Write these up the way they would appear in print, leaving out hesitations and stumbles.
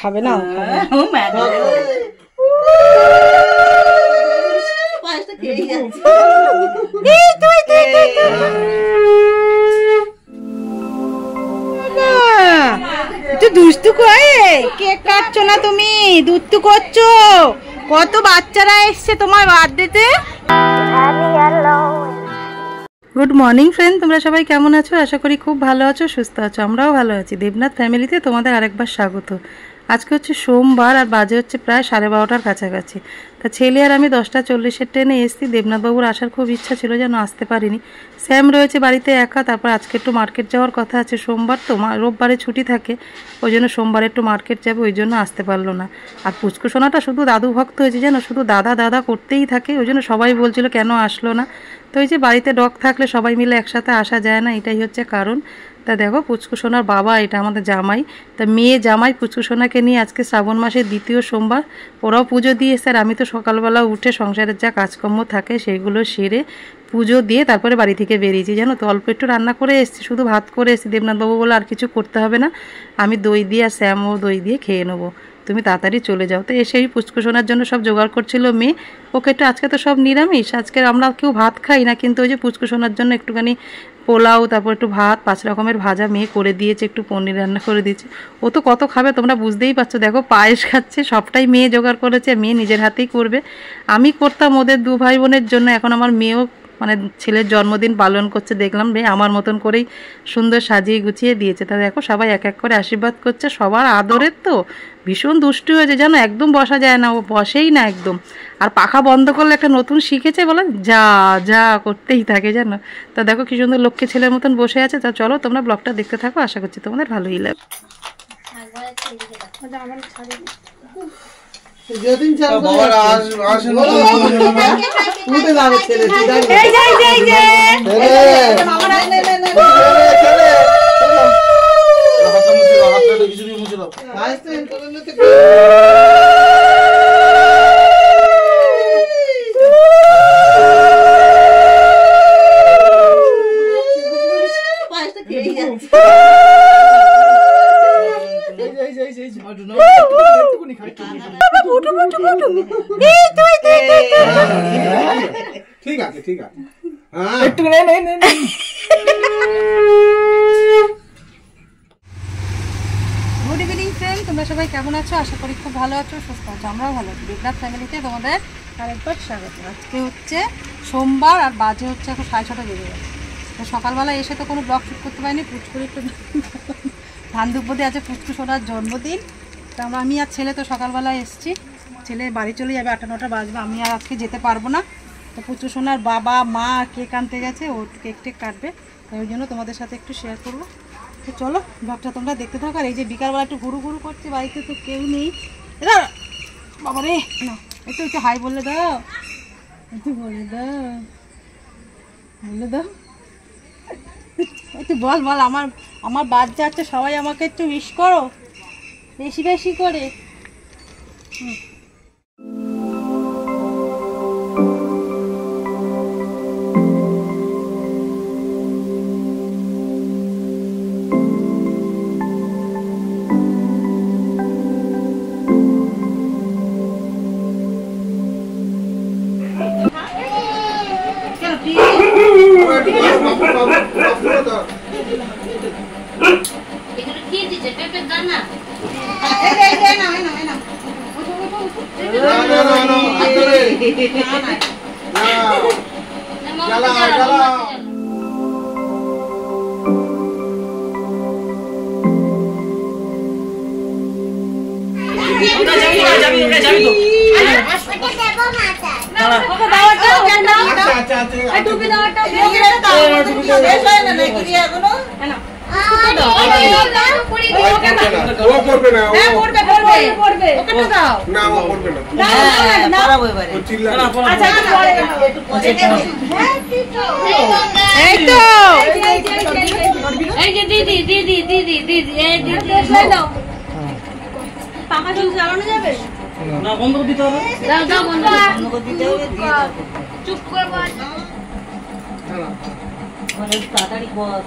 খাবে না দুষ্টু করে কেক কাটছো না তুমি, দুষ্টু করছো। কত বাচ্চারা এসছে তোমার বার্থডেতে। গুড মর্নিং ফ্রেন্ড, তোমরা সবাই কেমন আছো? আশা করি খুব ভালো আছো, সুস্থ আছো। আমরাও ভালো আছি। দেবনাথ ফ্যামিলিতে তোমাদের আরেকবার স্বাগত। আজকে হচ্ছে সোমবার আর বাজে হচ্ছে প্রায় 12:30টার কাছাকাছি। তা ছেলে আর আমি 10:40-এর ট্রেনে এসেছি। দেবনাথবাবুর আসার খুব ইচ্ছা ছিল, যেন আসতে পারিনি। স্যাম রয়েছে বাড়িতে একা। তারপর আজকে একটু মার্কেট যাওয়ার কথা আছে, সোমবার তো, রোববারে ছুটি থাকে, ওই জন্য সোমবারে একটু মার্কেট যাবে, ওই জন্য আসতে পারলো না। আর পুচকু সোনাটা শুধু দাদু ভক্ত হয়েছে, যেন শুধু দাদা দাদা করতেই থাকে, ওই জন্য সবাই বলছিল কেন আসলো না। তো ওই যে বাড়িতে ডগ থাকলে সবাই মিলে একসাথে আসা যায় না, এটাই হচ্ছে কারণ। তা দেখো পুচকু সোনার বাবা, এটা আমাদের জামাই। তা মেয়ে জামাই পুচকু সোনাকে নিয়ে আজকে শ্রাবণ মাসের 2য় সোমবার, ওরাও পুজো দিয়ে এসে, আর আমি তো সকালবেলা উঠে সংসারের যা কাজকর্ম থাকে সেগুলো সেরে পুজো দিয়ে তারপরে বাড়ি থেকে বেরিয়েছি। জানো তো, অল্প একটু রান্না করে এসেছি, শুধু ভাত করে এসেছি। দেবনাথবাবু বলে আর কিছু করতে হবে না, আমি দই দিয়ে আর শ্যামও দই দিয়ে খেয়ে নেবো, তুমি তাড়াতাড়ি চলে যাও। তো এসেই পুচকু সোনার জন্য সব জোগাড় করছিল মেয়ে। ওকে একটু, আজকে তো সব নিরামিষ, আজকে আমরা কেউ ভাত খাই না, কিন্তু ওই যে পুচকু সোনার জন্য একটুখানি পোলাও, তারপর একটু ভাত, 5 রকমের ভাজা মেয়ে করে দিয়েছে, একটু পনির রান্না করে দিয়েছে। ও তো কত খাবে তোমরা বুঝতেই পারছো। দেখো পায়েস খাচ্ছে, সবটাই মেয়ে জোগাড় করেছে, মেয়ে নিজের হাতেই করবে। আমি করতাম ওদের 2 ভাই বোনের জন্য, এখন আমার মেয়েও মানে ছেলের জন্মদিন পালন করছে, দেখলাম মেয়ে আমার মতন করেই সুন্দর সাজিয়ে গুছিয়ে দিয়েছে। তা দেখো সবাই এক এক করে আশীর্বাদ করছে, সবার আদরের তো ভীষণ দুষ্টু হয়েছে, জানো, একদম বসা যায় না, ও বসেই না একদম। আর পাখা বন্ধ করলে একটা নতুন শিখেছে, বলে যা যা করতেই থাকে, জানো। তা দেখো কি সুন্দর লক্ষ্মী ছেলের মতন বসে আছে। তা চলো তোমরা ব্লগটা দেখতে থাকো, আশা করছি তোমাদের ভালোই লাগবে। ঠিক আছে ঠিক আছে, একটু নে নে নে। গুড ইভিনিং ফ্রেন্ড, তোমরা সবাই কেমন আছো? আশা করি খুব ভালো আছো, সুস্থ আছো। আমরাও ভালো আছি। দেবনাথ ফ্যামিলিতে তোমাদের আরেকবার স্বাগত। আজকে হচ্ছে সোমবার আর বাজে হচ্ছে এখন 6:30 বেজে গেছে। তো সকালবেলা এসে তো কোনো ব্লগ শ্যুট করতে পারিনি, পুচকুর একটু ধান দুপুরে আছে, পুচকু সোনার জন্মদিন। তো আমি আর ছেলে তো সকালবেলায় এসেছি, ছেলে বাড়ি চলে যাবে, 8-9টা বাজবে, আমি আর আজকে যেতে পারবো না। তো পুচকু সোনার বাবা মা কেক আনতে গেছে, ও কেক টেক কাটবে, ওই জন্য তোমাদের সাথে একটু শেয়ার করবো। তো চলো ব্লগটা তোমরা দেখতে থাকো। আর এই যে বিকালবেলা একটু ঘুরু ঘুরু করছে, বাড়িতে তো কেউ নেই। বাবা রে, না একটু একটু হাই বললে দাও, একটু বলে দাও, বলে দাও, একটু বল বল। আমার বাচ্চা আছে, সবাই আমাকে একটু উইশ করো বেশি বেশি করে। চুপ করে তাড়াতাড়ি বল।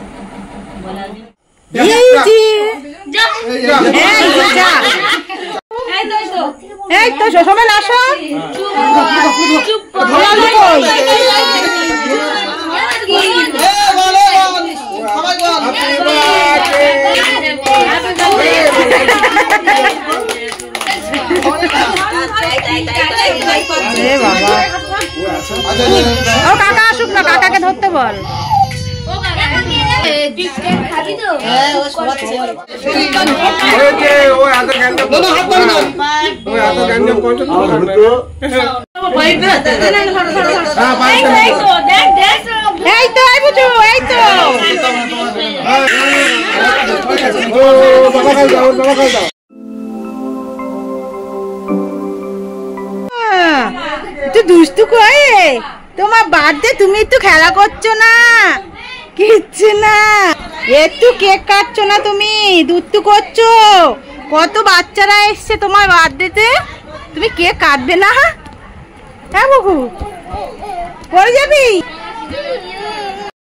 এই তো সোমেন আসো। ও কাকা আসুক না, কাকাকে ধরতে বল। এই তো এই তো তুই দুষ্টু করে তোমার বার্থডে, তুমি একটু খেলা করছো না, কিচ্ছু না, একটু কেক কাটছো না, তুমি দুষ্টু করছো। কত বাচ্চারা এসছে তোমার বার্থডেতে, তুমি কেক কাটবে না? হ্যাঁ বাবু, পড়ে যাবি।